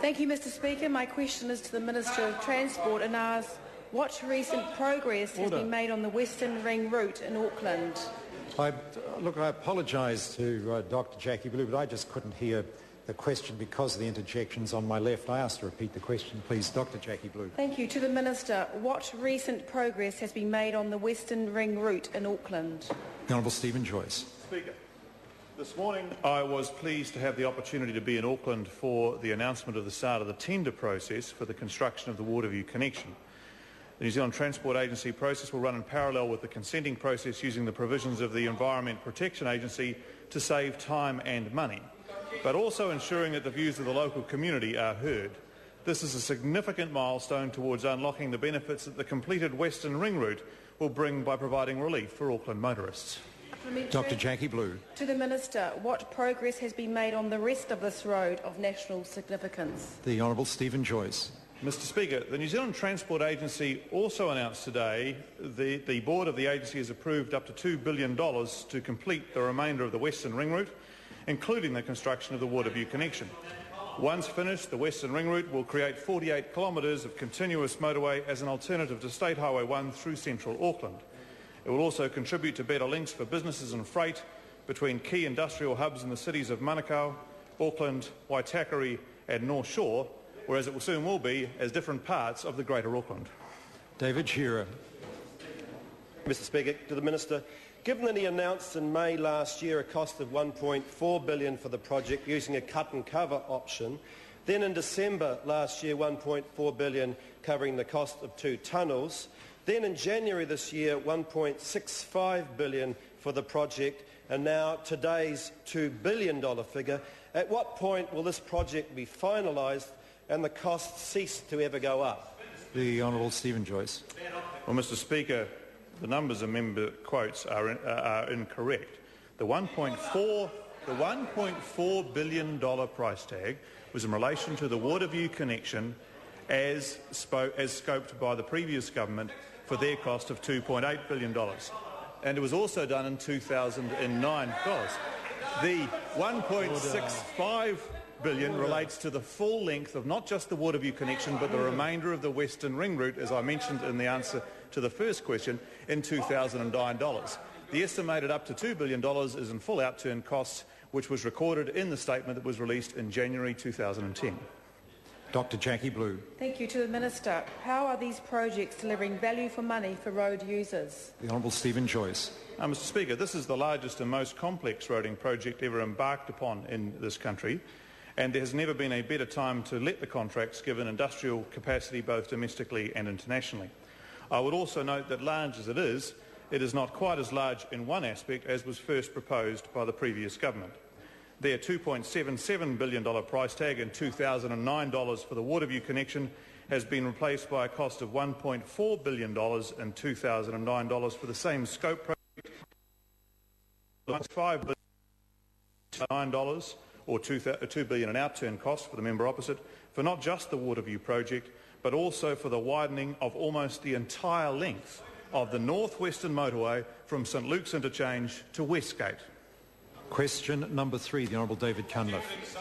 Thank you, Mr Speaker. My question is to the Minister of Transport and asks what recent progress has been made on the Western Ring route in Auckland? I apologise to Dr Jackie Blue, but I just couldn't hear the question because of the interjections on my left. I asked to repeat the question, please. Dr Jackie Blue. Thank you. To the Minister, what recent progress has been made on the Western Ring route in Auckland? The Honourable Stephen Joyce. Speaker, this morning I was pleased to have the opportunity to be in Auckland for the announcement of the start of the tender process for the construction of the Waterview connection. The New Zealand Transport Agency process will run in parallel with the consenting process using the provisions of the Environment Protection Agency to save time and money, but also ensuring that the views of the local community are heard. This is a significant milestone towards unlocking the benefits that the completed Western Ring route will bring by providing relief for Auckland motorists. Dr Jackie Blue. To the Minister, what progress has been made on the rest of this road of national significance? The Honourable Stephen Joyce. Mr Speaker, the New Zealand Transport Agency also announced today the board of the agency has approved up to $2 billion to complete the remainder of the Western Ring route, including the construction of the Waterview connection. Once finished, the Western Ring route will create 48 kilometres of continuous motorway as an alternative to State Highway 1 through central Auckland. It will also contribute to better links for businesses and freight between key industrial hubs in the cities of Manukau, Auckland, Waitakere and North Shore, whereas it will soon will be as different parts of the Greater Auckland. David Shearer. Mr Speaker, to the Minister, given that he announced in May last year a cost of $1.4 billion for the project using a cut and cover option, then in December last year $1.4 billion covering the cost of 2 tunnels, then in January this year $1.65 billion for the project, and now today's $2 billion figure, at what point will this project be finalised and the costs cease to ever go up? The Honourable Stephen Joyce. Well, Mr Speaker, the numbers and member quotes are incorrect. The $1.4 billion price tag was in relation to the Waterview connection as scoped by the previous government for their cost of $2.8 billion. And it was also done in 2009. The $1.65 billion relates to the full length of not just the Waterview connection but the remainder of the Western Ring route, as I mentioned in the answer to the first question, in 2009 dollars. The estimated up to $2 billion is in full outturn costs, which was recorded in the statement that was released in January 2010. Dr Jackie Blue. Thank you. To the Minister, how are these projects delivering value for money for road users? The Honourable Stephen Joyce. Mr Speaker, this is the largest and most complex roading project ever embarked upon in this country, and there has never been a better time to let the contracts given industrial capacity both domestically and internationally. I would also note that large as it is not quite as large in one aspect as was first proposed by the previous government. Their $2.77 billion price tag in 2009 dollars for the Waterview connection has been replaced by a cost of $1.4 billion in 2009 dollars for the same scope project, $5 billion or $2 billion in outturn cost for the member opposite, for not just the Waterview project, but also for the widening of almost the entire length of the north-western motorway from St Luke's Interchange to Westgate. Question number 3, the Honourable David Cunliffe.